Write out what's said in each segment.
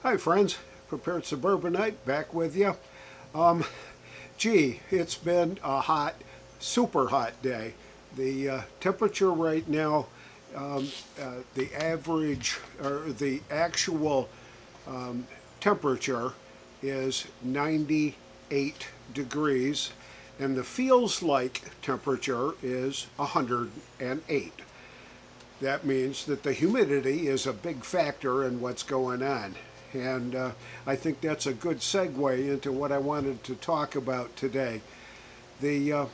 Hi friends, Prepared Suburbanite back with you. Um, it's been a hot, super hot day. The temperature right now, the average or the actual temperature is 98 degrees, and the feels like temperature is 108. That means that the humidity is a big factor in what's going on. And I think that's a good segue into what I wanted to talk about today. The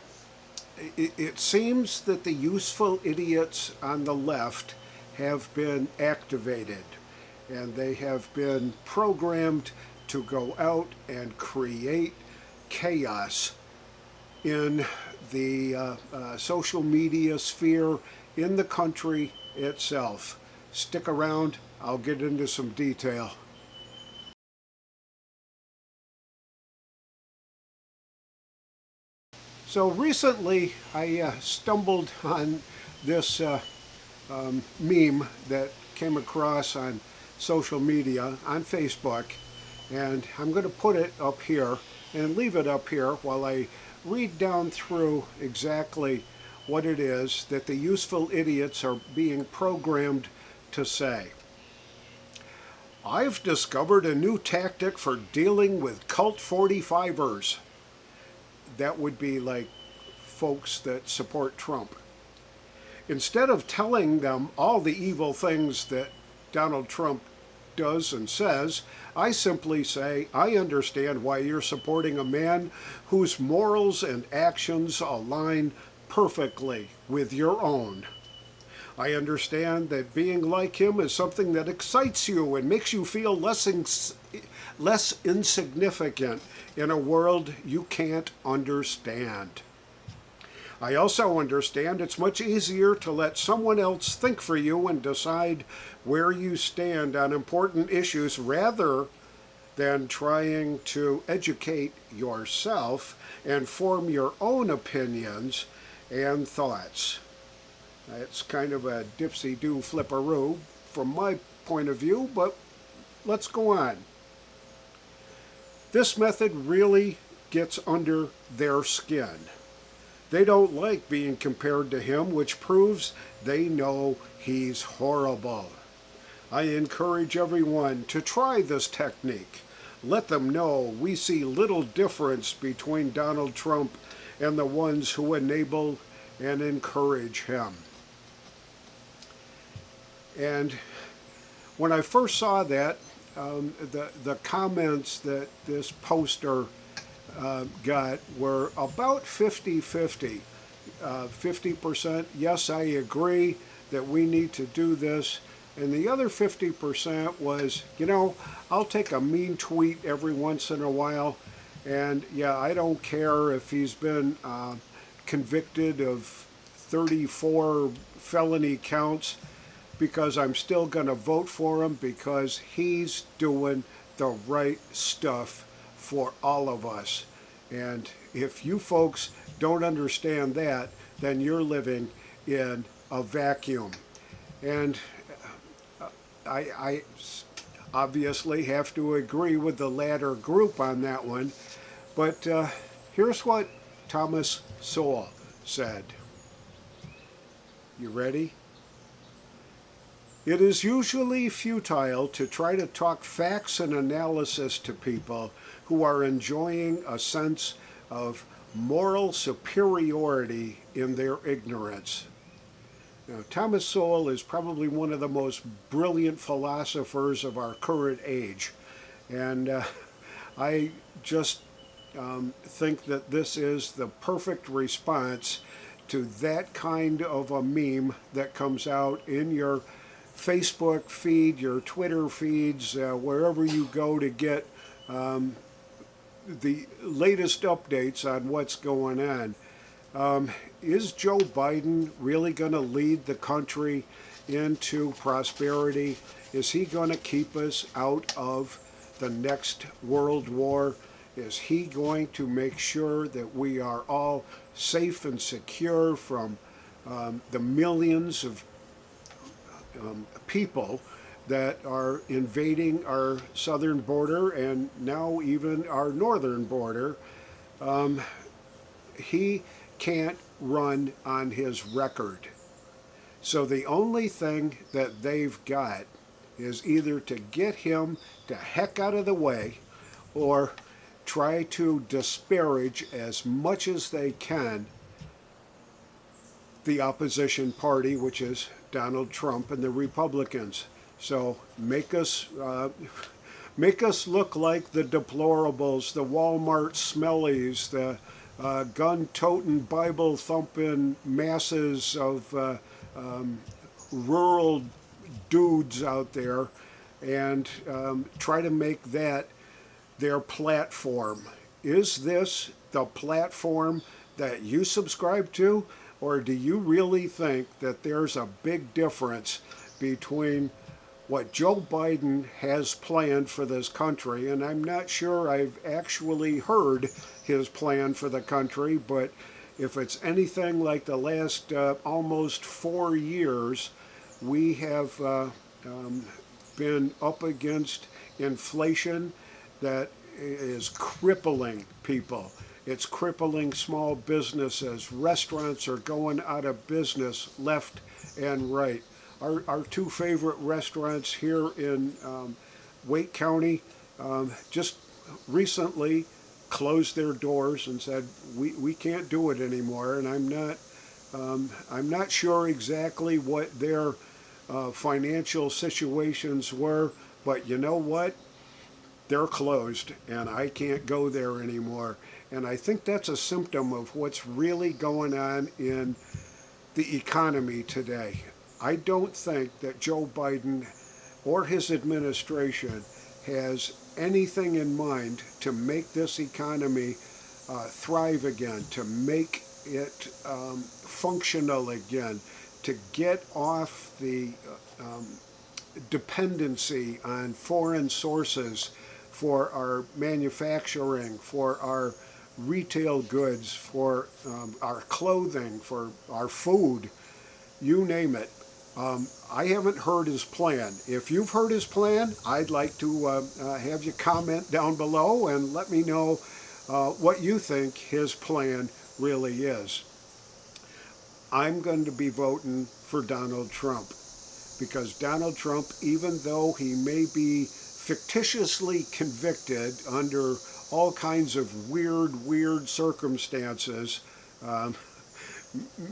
it seems that the useful idiots on the left have been activated, and they have been programmed to go out and create chaos in the social media sphere, in the country itself. Stick around, I'll get into some detail. So recently, I stumbled on this meme that came across on social media on Facebook, and I'm going to put it up here and leave it up here while I read down through exactly what it is that the useful idiots are being programmed to say. I've discovered a new tactic for dealing with cult 45ers. That would be like folks that support Trump. Instead of telling them all the evil things that Donald Trump does and says, I simply say, I understand why you're supporting a man whose morals and actions align perfectly with your own. I understand that being like him is something that excites you and makes you feel less insignificant in a world you can't understand. I also understand it's much easier to let someone else think for you and decide where you stand on important issues rather than trying to educate yourself and form your own opinions and thoughts. It's kind of a dipsy-do flipperoo from my point of view, but let's go on. This method really gets under their skin. They don't like being compared to him, which proves they know he's horrible. I encourage everyone to try this technique. Let them know we see little difference between Donald Trump and the ones who enable and encourage him. And when I first saw that, the comments that this poster got were about 50-50. 50%, yes, I agree that we need to do this. And the other 50% was, I'll take a mean tweet every once in a while. And yeah, I don't care if he's been convicted of 34 felony counts, because I'm still going to vote for him because he's doing the right stuff for all of us. And if you folks don't understand that, then you're living in a vacuum. And I obviously have to agree with the latter group on that one. But here's what Thomas Sowell said. You ready? It is usually futile to try to talk facts and analysis to people who are enjoying a sense of moral superiority in their ignorance. Now, Thomas Sowell is probably one of the most brilliant philosophers of our current age, and I just think that this is the perfect response to that kind of a meme that comes out in your Facebook feed, your Twitter feeds, wherever you go to get the latest updates on what's going on. Is Joe Biden really going to lead the country into prosperity? Is he going to keep us out of the next world war? Is he going to make sure that we are all safe and secure from the millions of people that are invading our southern border and now even our northern border. He can't run on his record. So the only thing that they've got is either to get him the heck out of the way or try to disparage as much as they can the opposition party, which is Donald Trump and the Republicans. So make us look like the deplorables, the Walmart smellies, the gun-toting, Bible-thumping masses of rural dudes out there, and try to make that their platform. Is this the platform that you subscribe to, or do you really think that there's a big difference between what Joe Biden has planned for this country? And I'm not sure I've actually heard his plan for the country, but if it's anything like the last almost 4 years, we have been up against inflation that is crippling people. It's crippling small businesses. Restaurants are going out of business left and right. Our two favorite restaurants here in Wake County just recently closed their doors and said we can't do it anymore. And I'm not sure exactly what their financial situations were, but you know what? They're closed, and I can't go there anymore. And I think that's a symptom of what's really going on in the economy today. I don't think that Joe Biden or his administration has anything in mind to make this economy thrive again, to make it functional again, to get off the dependency on foreign sources for our manufacturing, for our retail goods, for our clothing, for our food, you name it. I haven't heard his plan. If you've heard his plan, I'd like to have you comment down below and let me know what you think his plan really is. I'm going to be voting for Donald Trump because Donald Trump, even though he may be fictitiously convicted under all kinds of weird circumstances,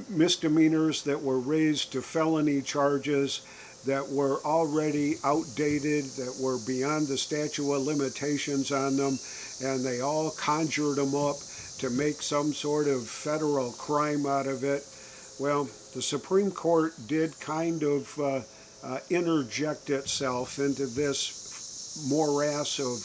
misdemeanors that were raised to felony charges that were already outdated, that were beyond the statute of limitations on them, and they all conjured them up to make some sort of federal crime out of it. Well, the Supreme Court did kind of interject itself into this morass of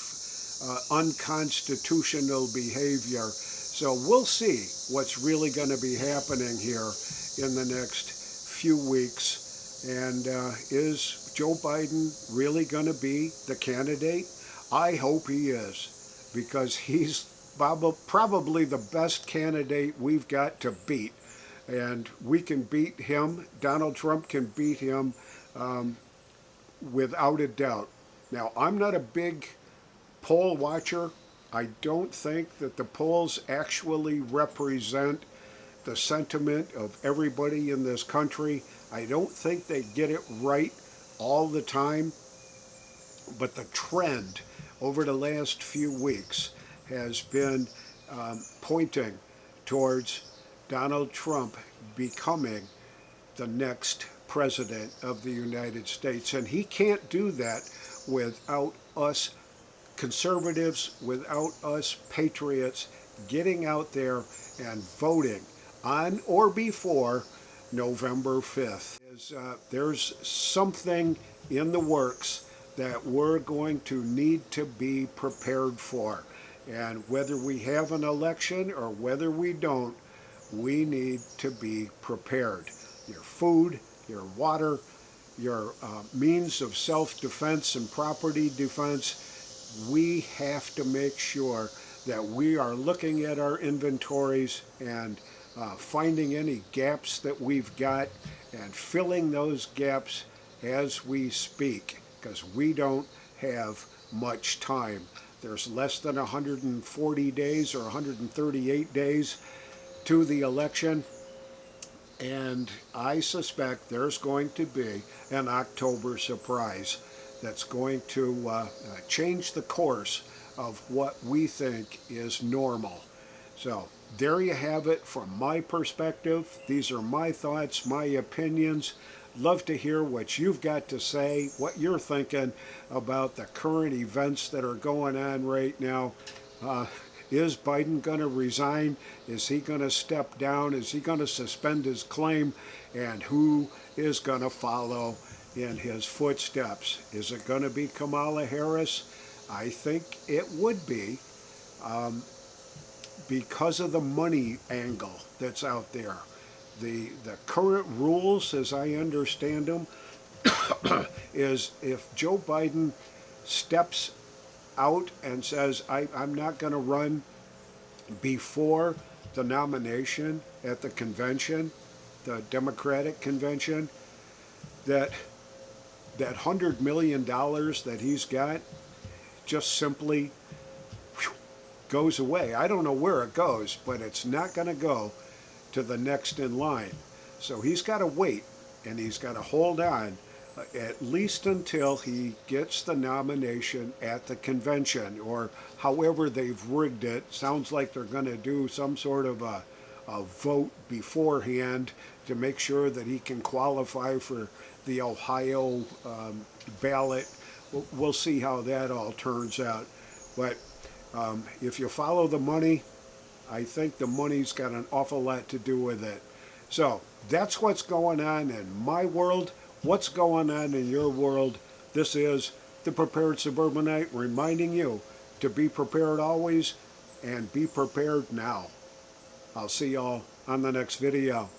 unconstitutional behavior. So we'll see what's really going to be happening here in the next few weeks. And is Joe Biden really going to be the candidate? I hope he is, because he's probably the best candidate we've got to beat. And we can beat him. Donald Trump can beat him without a doubt. Now, I'm not a big poll watcher. I don't think that the polls actually represent the sentiment of everybody in this country. I don't think they get it right all the time. But the trend over the last few weeks has been pointing towards Donald Trump becoming the next president of the United States. And he can't do that without us conservatives, without us patriots getting out there and voting on or before November 5th. There's something in the works that we're going to need to be prepared for. And whether we have an election or whether we don't, we need to be prepared. Your food, your water, your means of self-defense and property defense, we have to make sure that we are looking at our inventories and finding any gaps that we've got and filling those gaps as we speak. because we don't have much time. There's less than 140 days or 138 days to the election, and I suspect there's going to be an October surprise that's going to change the course of what we think is normal. So there you have it from my perspective. These are my thoughts, my opinions. Love to hear what you've got to say, what you're thinking about the current events that are going on right now. Is Biden going to resign? Is he going to step down? Is he going to suspend his claim? And who is going to follow in his footsteps? Is it going to be Kamala Harris? I think it would be, because of the money angle that's out there. The current rules, as I understand them, is if Joe Biden steps out and says, I'm not going to run before the nomination at the convention, the Democratic convention, that $100 million that he's got just simply goes away. I don't know where it goes, but it's not going to go to the next in line. So he's got to wait, and he's got to hold on at least until he gets the nomination at the convention, or however they've rigged it. Sounds like they're going to do some sort of a vote beforehand to make sure that he can qualify for the Ohio ballot. We'll see how that all turns out. But if you follow the money, I think the money's got an awful lot to do with it. So that's what's going on in my world. What's going on in your world? This is the Prepared Suburbanite reminding you to be prepared always and be prepared now. I'll see y'all on the next video.